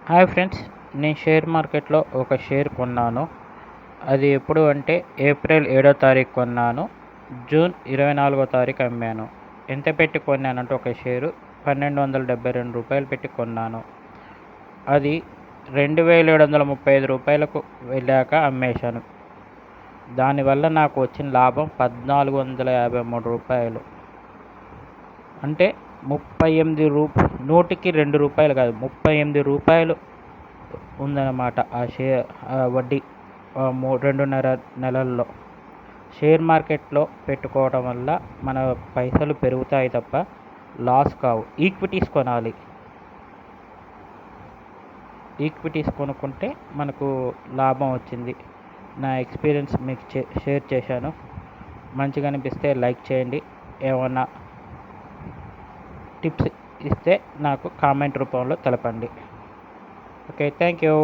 Hi friends, నేను share మార్కెట్లో ఒక షేర్ కొన్నాను. అది ఎప్పుడు అంటే ఏప్రిల్ 7వ తారీఖు కొన్నాను. జూన్ 24వ తారీఖు అమ్మాను. ఎంత పెట్టి కొన్నానంటే ఒక షేరు రూ. 1272 పెట్టి కొన్నాను. అది రూ. 2735 వెళ్ళాక అమ్మేశాను. దానివల్ల నాకు వచ్చిన లాభం రూ. 1453. అంటే 38 నూటికి రూ. 2 కాదు, రూ. 38 ఉందన్నమాట ఆ వడ్డీ 2.5 నెలల్లో. షేర్ మార్కెట్లో పెట్టుకోవడం వల్ల మన పైసలు పెరుగుతాయి తప్ప లాస్ కావు. ఈక్విటీస్ కొనాలి. ఈక్విటీస్ కొనుక్కుంటే మనకు లాభం వచ్చింది. నా ఎక్స్పీరియన్స్ మీకు షేర్ చేశాను. మంచిగా అనిపిస్తే లైక్ చేయండి. ఏమన్నా టిప్స్ ఇస్తే నాకు కామెంట్ రూపంలో తెలపండి. Okay, thank you.